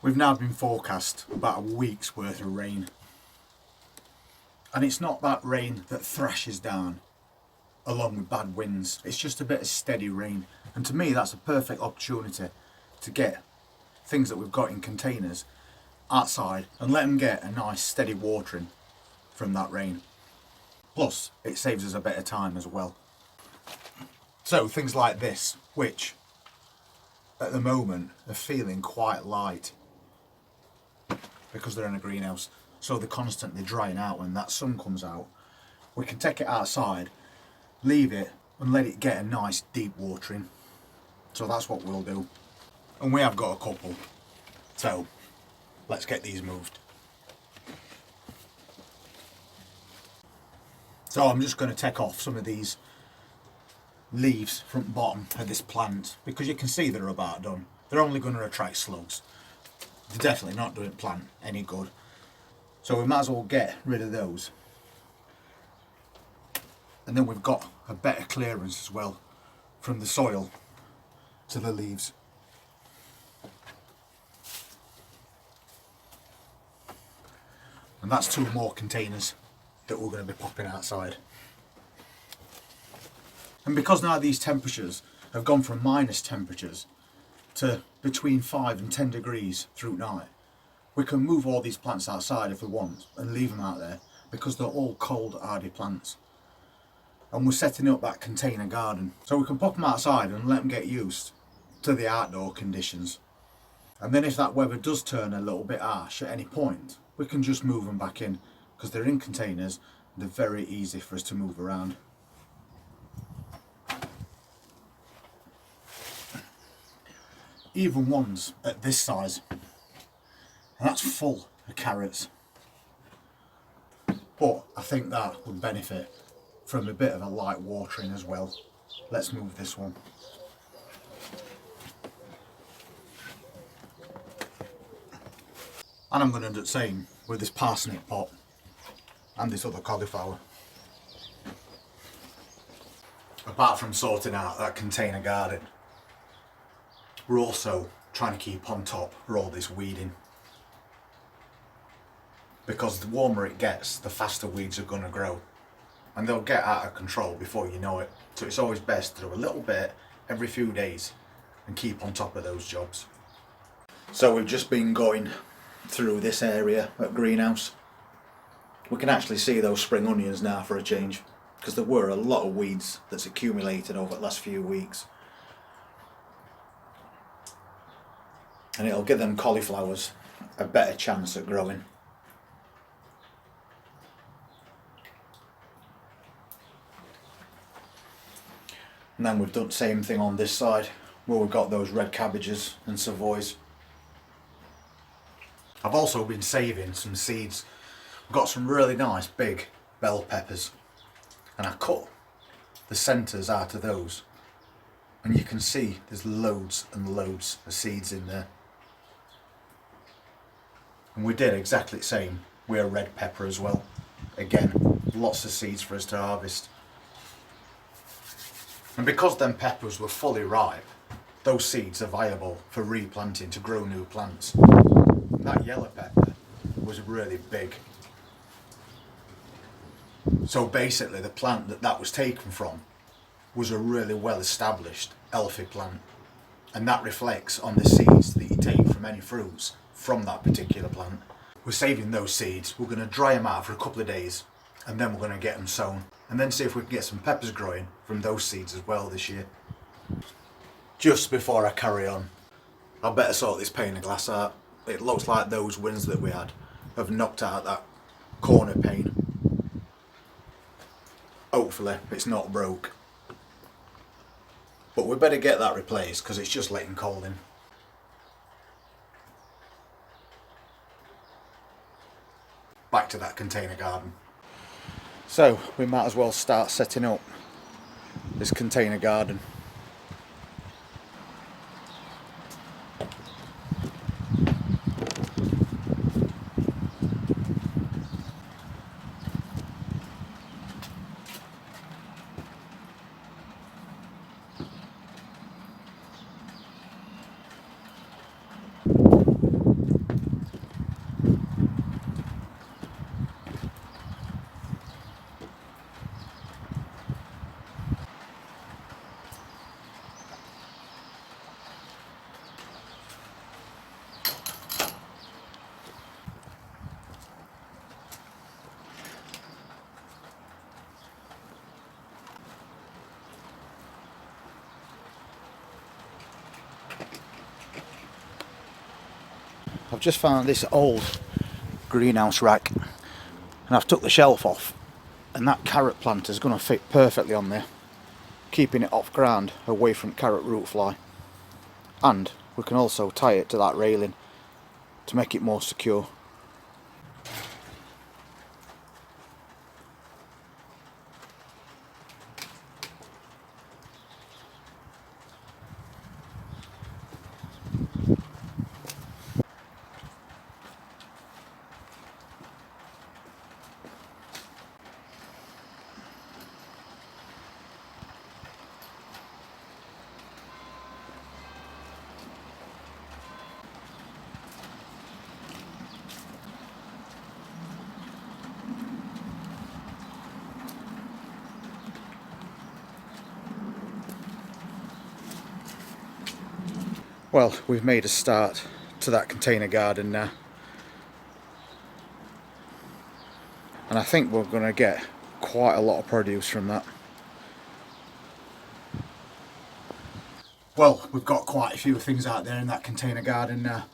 We've now been forecast about a week's worth of rain. And it's not that rain that thrashes down along with bad winds. It's just a bit of steady rain. And to me, that's a perfect opportunity to get things that we've got in containers outside and let them get a nice steady watering from that rain. Plus, it saves us a bit of time as well. So things like this, which at the moment are feeling quite light because they're in a greenhouse, so they're constantly drying out. When that sun comes out, we can take it outside, leave it and let it get a nice deep watering. So that's what we'll do. And we have got a couple, so let's get these moved. So I'm just going to take off some of these leaves from the bottom of this plant because you can see they're about done. They're only going to attract slugs. They're definitely not doing the plant any good. So we might as well get rid of those. And then we've got a better clearance as well from the soil to the leaves. And that's 2 more containers that we're going to be popping outside. And because now these temperatures have gone from minus temperatures to between 5 and 10 degrees through night, we can move all these plants outside if we want and leave them out there because they're all cold hardy plants. And we're setting up that container garden so we can pop them outside and let them get used to the outdoor conditions. And then if that weather does turn a little bit harsh at any point, we can just move them back in because they're in containers and they're very easy for us to move around. Even ones at this size, and that's full of carrots. But I think that would benefit from a bit of a light watering as well. Let's move this one. And I'm going to do the same with this parsnip pot and this other cauliflower. Apart from sorting out that container garden, we're also trying to keep on top of all this weeding. Because the warmer it gets, the faster weeds are going to grow. And they'll get out of control before you know it. So it's always best to do a little bit every few days and keep on top of those jobs. So we've just been going through this area at greenhouse. We can actually see those spring onions now for a change, because there were a lot of weeds that's accumulated over the last few weeks. And it'll give them cauliflowers a better chance at growing. And then we've done the same thing on this side where we've got those red cabbages and savoys. I've also been saving some seeds. We've got some really nice big bell peppers and I cut the centres out of those, and you can see there's loads and loads of seeds in there. And we did exactly the same with a red pepper as well. Again, lots of seeds for us to harvest. And because them peppers were fully ripe, those seeds are viable for replanting to grow new plants. That yellow pepper was really big. So basically the plant that was taken from was a really well established healthy plant. And that reflects on the seeds that you take from any fruits from that particular plant. We're saving those seeds, we're going to dry them out for a couple of days and then we're going to get them sown and then see if we can get some peppers growing from those seeds as well this year. Just before I carry on, I better sort this pane of glass out. It looks like those winds that we had have knocked out that corner pane. Hopefully it's not broke. But we better get that replaced because it's just letting cold in. Back to that container garden. So we might as well start setting up this container garden. just found this old greenhouse rack and I've took the shelf off, and that carrot planter is going to fit perfectly on there, keeping it off ground, away from carrot root fly. And we can also tie it to that railing to make it more secure. Well, we've made a start to that container garden now, and I think we're going to get quite a lot of produce from that. Well, we've got quite a few things out there in that container garden now,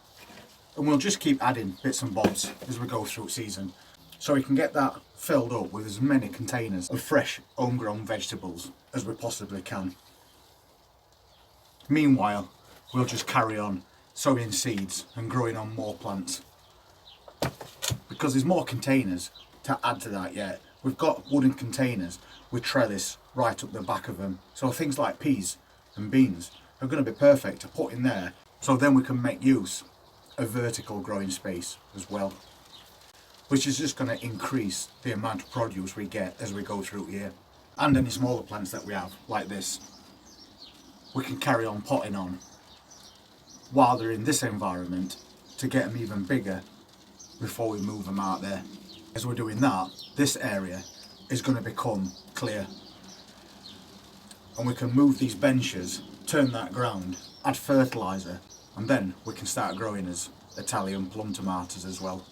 and we'll just keep adding bits and bobs as we go through season, so we can get that filled up with as many containers of fresh homegrown vegetables as we possibly can. Meanwhile, we'll just carry on sowing seeds and growing on more plants, because there's more containers to add to that yet. We've got wooden containers with trellis right up the back of them, so things like peas and beans are going to be perfect to put in there, so then we can make use of vertical growing space as well, which is just going to increase the amount of produce we get as we go through here. And any smaller plants that we have, like this, we can carry on potting on while they're in this environment to get them even bigger before we move them out there. As we're doing that, this area is going to become clear, and we can move these benches, turn that ground, add fertiliser, and then we can start growing as Italian plum tomatoes as well.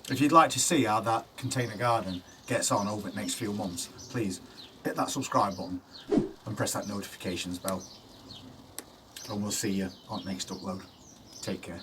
If you'd like to see how that container garden gets on over the next few months, please hit that subscribe button and press that notifications bell. And we'll see you on the next upload. Take care.